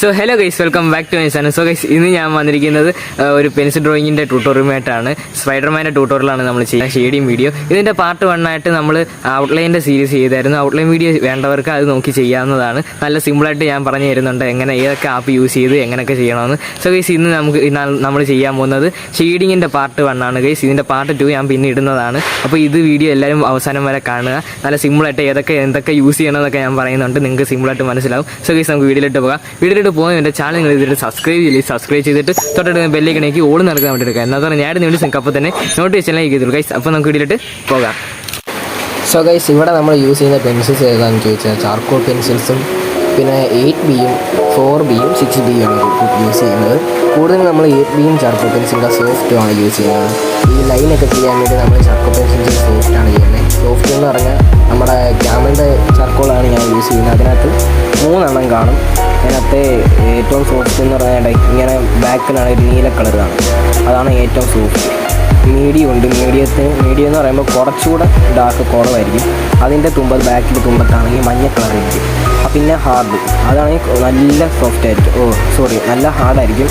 So hello guys, welcome back to my channel. So guys, ഇന്ന് ഞാൻ വന്നിരിക്കുന്നത് ഒരു പെൻസിൽ ഡ്രോയിങ്ങിൻ്റെ ട്യൂട്ടോറിയമായിട്ടാണ്. സ്പൈഡർമാൻ്റെ ട്യൂട്ടോറിയലാണ് നമ്മൾ ചെയ്യുന്ന ഷെയ്ഡിങ് വീഡിയോ. ഇതിൻ്റെ പാർട്ട് 1 ആയിട്ട് നമ്മൾ ഔട്ട്ലൈൻ്റെ സീരീസ് ചെയ്തായിരുന്നു. ഔട്ട്ലൈൻ വീഡിയോ വേണ്ടവർക്ക് അത് നോക്കി ചെയ്യാവുന്നതാണ്. നല്ല സിമ്പിളായിട്ട് ഞാൻ പറഞ്ഞു തരുന്നുണ്ട് എങ്ങനെ ഏതൊക്കെ ആപ്പ് യൂസ് ചെയ്ത് എങ്ങനെയൊക്കെ ചെയ്യണമെന്ന്. സോ ഗൈസ്, ഇന്ന് നമ്മൾ ചെയ്യാൻ പോകുന്നത് ഷെയ്ഡിങ്ങിൻ്റെ പാർട്ട് 1 ആണ് ഗൈസ്. ഇതിൻ്റെ പാർട്ട് 2 ഞാൻ പിന്നെ ഇടുന്നതാണ്. അപ്പോൾ ഇത് വീഡിയോ എല്ലാവരും അവസാനം വരെ കാണുക. നല്ല സിമ്പിളായിട്ട് എന്തൊക്കെ യൂസ് ചെയ്യണമെന്നൊക്കെ ഞാൻ പറയുന്നുണ്ട്, നിങ്ങൾക്ക് സിമ്പിളായിട്ട് മനസ്സിലാവും. സോ ഗൈസ്, നമുക്ക് വീഡിയോയിലിട്ട് പോകാം. വീഡിയോയിലിട്ട് പോകുന്ന എൻ്റെ ചാനൽ നിങ്ങൾ ഇതിട്ട് സബ്സ്ക്രൈബ് ചെയ്തിട്ട് തൊട്ടടുത്ത് ബെല്ലിക്കണേക്ക് ഓൾ നടക്കാൻ വേണ്ടി എടുക്കുക. എന്നാൽ പറഞ്ഞാൽ ഞാൻ വേണ്ടി അപ്പോൾ തന്നെ നോട്ടിഫിക്കേഷനിലേക്ക് ചെയ്തിട്ടുള്ളൂ ഗൈസ്. അപ്പോൾ നമുക്ക് വീഡിയോയിലിട്ട് പോകാം. സോ ഗൈസ്, ഇവിടെ നമ്മൾ യൂസ് ചെയ്യുന്ന പെൻസിൽസ് ഏതാണെന്ന് ചോദിച്ചാൽ ചാർക്കോൾ പെൻസിൽസും പിന്നെ 8Bയും 4Bയും 6Bയും ആണ് യൂസ് ചെയ്യുന്നത്. കൂടുതലും നമ്മൾ 8Bയും ചാർക്കോൾ പെൻസിലിൻ്റെ സോഫ്റ്റും ആണ് യൂസ് ചെയ്യുന്നത്. ഈ ലൈനൊക്കെ ചെയ്യാൻ വേണ്ടി നമ്മൾ ചാർക്കോൾ പെൻസിലിൻ്റെ സോഫ്റ്റാണ് ചെയ്യുന്നത്. സോഫ്റ്റ് എന്ന് പറഞ്ഞാൽ നമ്മുടെ ക്യാമലിൻ്റെ ചാർക്കോളാണ് ഞാൻ യൂസ് ചെയ്യുന്നത്. അതിനകത്ത് 3 കാണും. അതിനകത്ത് ഏറ്റവും സോഫ്റ്റ് എന്ന് പറഞ്ഞാൽ ഇങ്ങനെ ബാക്കിനാണ് ഒരു നീല കളർ കാണും. അതാണ് ഏറ്റവും സോഫ്റ്റ്. മീഡിയം ഉണ്ട്. മീഡിയം എന്ന് പറയുമ്പോൾ കുറച്ചുകൂടെ ഡാർക്ക് കുറവായിരിക്കും. അതിൻ്റെ ബാക്കിൽ തുമ്പത്താണെങ്കിൽ മഞ്ഞ കളറായിരിക്കും. പിന്നെ ഹാർഡ്, അതാണെങ്കിൽ നല്ല സോഫ്റ്റ് ആയിരിക്കും. നല്ല ഹാർഡായിരിക്കും.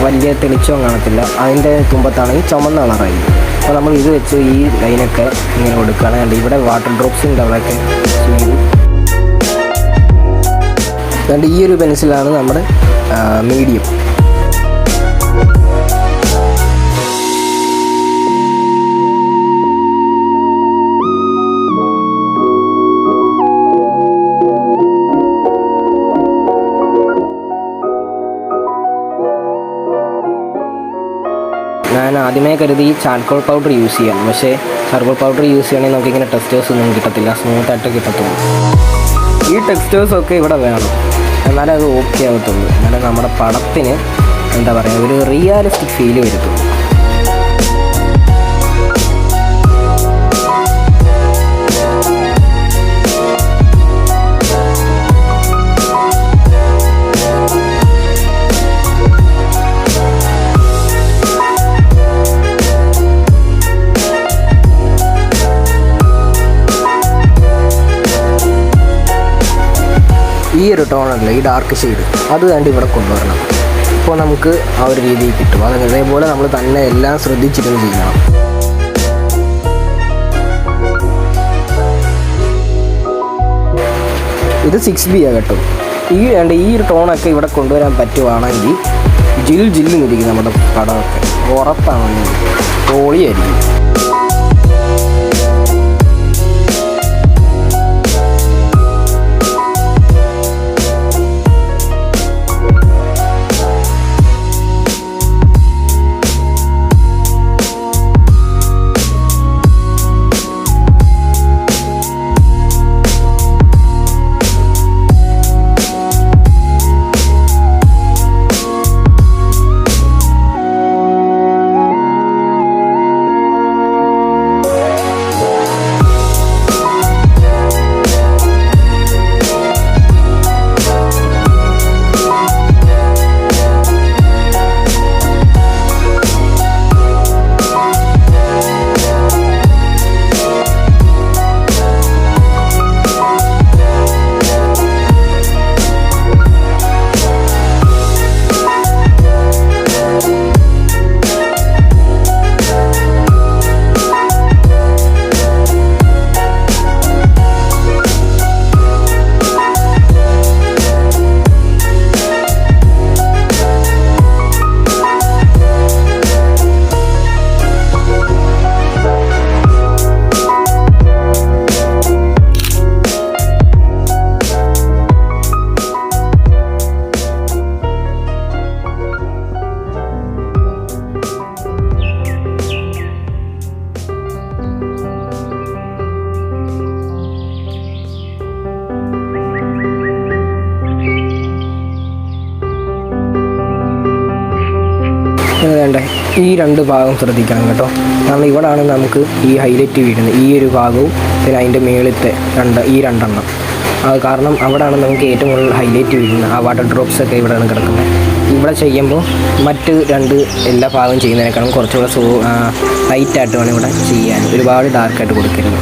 വലിയ തെളിച്ചവും കാണത്തില്ല. അതിൻ്റെ തുമ്പത്താണെങ്കിൽ ചുമന്ന കളറായിരിക്കും. അപ്പോൾ നമ്മൾ ഇത് വെച്ച് ഈ ലൈനൊക്കെ ഇങ്ങനെ കൊടുക്കുകയാണ്. ഇവിടെ വാട്ടർ ഡ്രോപ്സിൻ്റെ അവിടെയൊക്കെ ചെയ്തു. അതുകൊണ്ട് ഈ ഒരു പെൻസിലാണ് നമ്മുടെ മീഡിയം. ഞാൻ ആദ്യമേ കരുതി ചാർക്കോൾ പൗഡർ യൂസ് ചെയ്യാം. പക്ഷേ ചാർക്കോൾ പൗഡർ യൂസ് ചെയ്യണമെങ്കിൽ നമുക്കിങ്ങനെ ടെക്സ്റ്റേഴ്സ് ഒന്നും കിട്ടത്തില്ല, സ്മൂത്തായിട്ട് കിട്ടത്തുള്ളൂ. ഈ ടെക്സ്റ്റേഴ്സൊക്കെ ഇവിടെ വേണം, എന്നാലേ അത് ഓക്കെ ആകത്തുള്ളൂ. എന്നാലേ നമ്മുടെ പടത്തിന് എന്താ പറയുക, ഒരു റിയാലിസ്റ്റിക് ഫീല് വരുത്തുള്ളൂ. ഈ ഒരു ടോണല്ല, ഈ ഡാർക്ക് ഷെയ്ഡ് അത് കണ്ട് ഇവിടെ കൊണ്ടുവരണം. അപ്പോൾ നമുക്ക് ആ ഒരു രീതിയിൽ കിട്ടും. അതേപോലെ നമ്മൾ തന്നെ എല്ലാം ശ്രദ്ധിച്ചിരുന്ന് ചെയ്യണം. ഇത് 6B കേട്ടോ. ഈ ഒരു ടോണൊക്കെ ഇവിടെ കൊണ്ടുവരാൻ പറ്റുവാണെങ്കിൽ ജില്ല് നിൽക്കും നമ്മുടെ പടമൊക്കെ. ഉറപ്പാണ്, പൊളിയായിരിക്കും. വേണ്ടേ ഈ 2 ഭാഗം ശ്രദ്ധിക്കണം കേട്ടോ. കാരണം ഇവിടെയാണ് നമുക്ക് ഈ ഹൈലൈറ്റ് വീഴുന്നത്. ഈ ഒരു ഭാഗവും പിന്നെ അതിൻ്റെ മേളത്തെ ഈ 2 എണ്ണം. അത് കാരണം അവിടെയാണ് നമുക്ക് ഏറ്റവും കൂടുതൽ ഹൈലൈറ്റ് വീഴുന്നത്. ആ വാട്ടർ ഡ്രോപ്സൊക്കെ ഇവിടെയാണ് കിടക്കുന്നത്. ഇവിടെ ചെയ്യുമ്പോൾ മറ്റ് 2 എല്ലാ ഭാഗവും ചെയ്യുന്നതിനേക്കാളും കുറച്ചുകൂടെ ലൈറ്റായിട്ട് വേണം ഇവിടെ ചെയ്യാൻ. ഒരുപാട് ഡാർക്കായിട്ട് കൊടുക്കരുത്.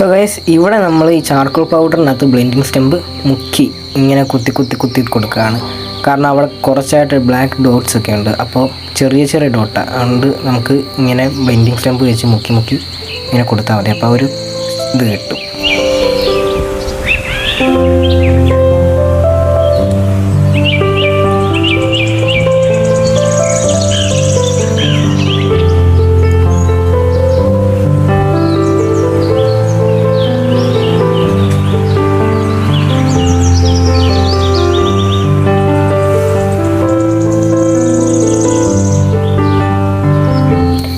സോ ഗൈസ്, ഇവിടെ നമ്മൾ ഈ ചാർക്കോൾ പൗഡറിനകത്ത് ബ്ലെൻഡിങ് സ്റ്റെമ്പ് മുക്കി ഇങ്ങനെ കുത്തി കൊടുക്കുകയാണ്. കാരണം അവിടെ കുറച്ചായിട്ട് ബ്ലാക്ക് ഡോട്ട്സ് ഒക്കെ ഉണ്ട്. അപ്പോൾ ചെറിയ ഡോട്ട് അതുകൊണ്ട് നമുക്ക് ഇങ്ങനെ ബ്ലെൻഡിങ് സ്റ്റെമ്പ് വെച്ച് മുക്കി ഇങ്ങനെ കൊടുത്താൽ മതി. അപ്പോൾ ഒരു ഇത് കിട്ടും.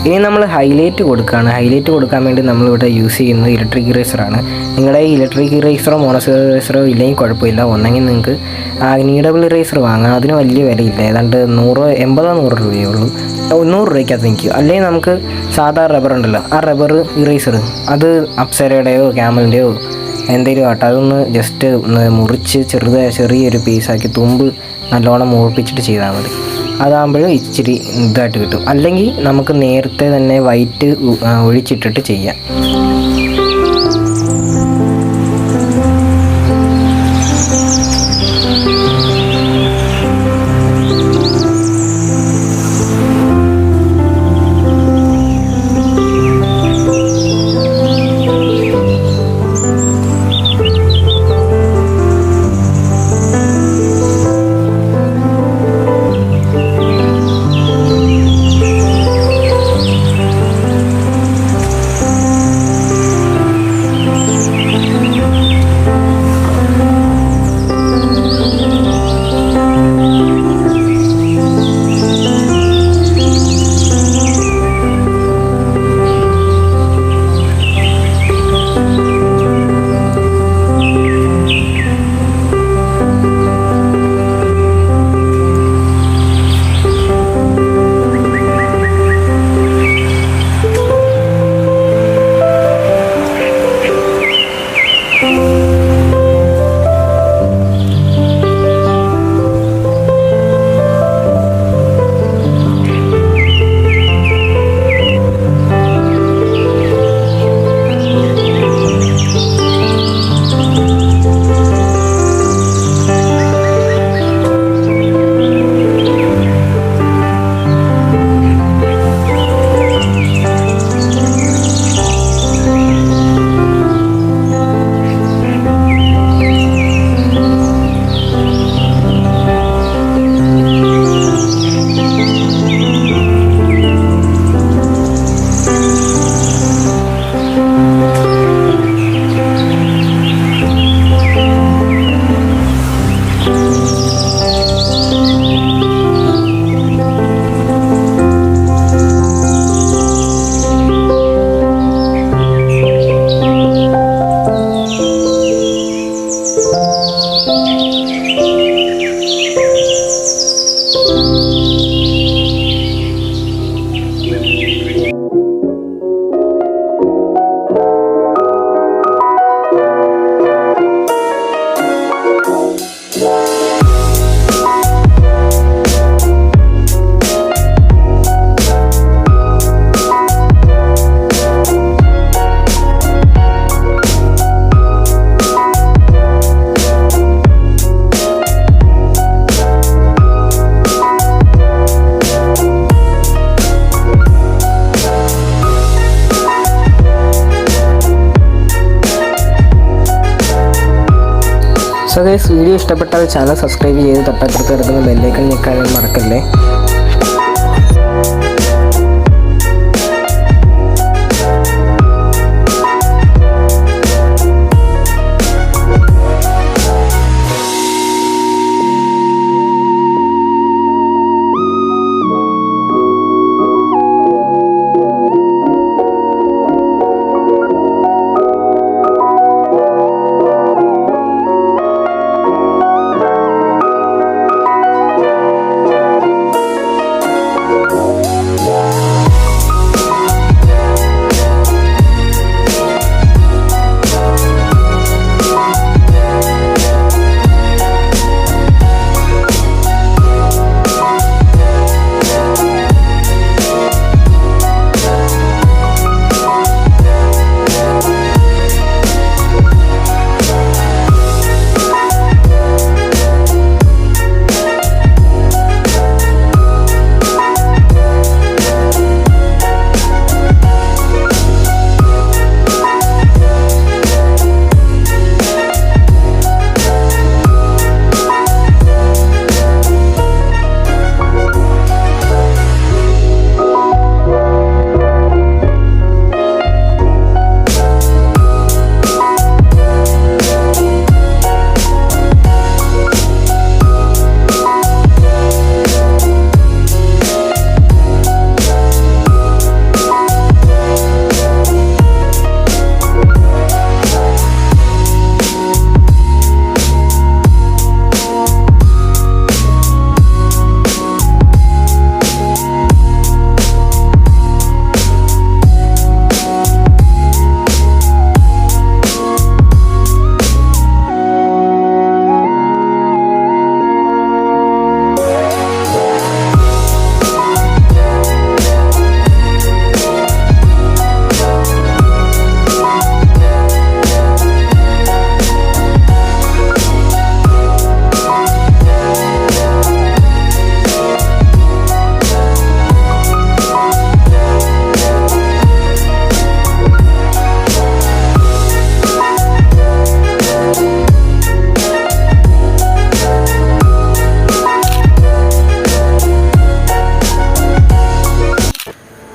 ഇനി നമ്മൾ ഹൈലൈറ്റ് കൊടുക്കുകയാണ്. ഹൈലൈറ്റ് കൊടുക്കാൻ വേണ്ടി നമ്മളിവിടെ യൂസ് ചെയ്യുന്നത് ഇലക്ട്രിക് ഇറേസറാണ്. നിങ്ങളുടെ ഈ ഇലക്ട്രിക് ഇറേസറോ മോണോസോ ഇറേസറോ ഇല്ലെങ്കിൽ കുഴപ്പമില്ല. ഒന്നെങ്കിൽ നിങ്ങൾക്ക് നീഡബിൾ ഇറേസർ വാങ്ങാം. അതിന് വലിയ വിലയില്ല, ഏതാണ്ട് 100 രൂപയേ ഉള്ളൂ. 100 രൂപയ്ക്കകത്ത് നിൽക്കും. അല്ലെങ്കിൽ നമുക്ക് സാധാ റബ്ബർ ഉണ്ടല്ലോ, ആ റബ്ബർ ഇറേസർ, അത് അപ്സരയുടെയോ ക്യാമലിൻ്റെയോ എന്തെങ്കിലും ആട്ടെ, അതൊന്ന് ജസ്റ്റ് ഒന്ന് മുറിച്ച് ചെറിയൊരു പീസാക്കി തുമ്പ് നല്ലോണം മുറിപ്പിച്ചിട്ട് ചെയ്താൽ മതി. അതാകുമ്പോൾ ഇച്ചിരി ഇതായിട്ട് കിട്ടും. അല്ലെങ്കിൽ നമുക്ക് നേരത്തെ തന്നെ വൈറ്റ് ഒഴിച്ചിട്ടിട്ട് ചെയ്യാം. സോ ഗൈസ്, വീഡിയോ ഇഷ്ടപ്പെട്ടാൽ ചാനൽ സബ്സ്ക്രൈബ് ചെയ്ത് തൊട്ടപ്പുറത്ത് കിടക്കുന്ന ബെല്ലൈക്കൺ ഞെക്കാനും മറക്കല്ലേ.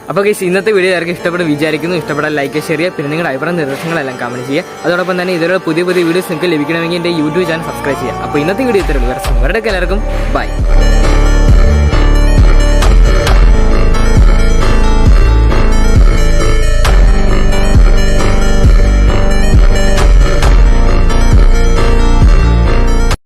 അപ്പോൾ ഗൈസ് ഇന്നത്തെ വീഡിയോ എല്ലാവർക്കും ഇഷ്ടപ്പെടും വിചാരിക്കുന്നു. ഇഷ്ടപ്പെടാൻ ലൈക്ക് ഷെയർ ചെയ്യുക. പിന്നെ നിങ്ങളുടെ അഭിപ്രായ നിർദ്ദേശങ്ങളെല്ലാം കമന്റ് ചെയ്യുക. അതോടൊപ്പം തന്നെ ഇതുപോലെ പുതിയ വീഡിയോസ് നിങ്ങൾക്ക് ലഭിക്കണമെങ്കിൽ എൻ്റെ യൂട്യൂബ് ചാനൽ സബ്സ്ക്രൈബ് ചെയ്യുക. അപ്പോൾ ഇന്നത്തെ വീഡിയോ ഇത്രയുള്ളൂ. വേറെ എല്ലാവർക്കും ബൈ.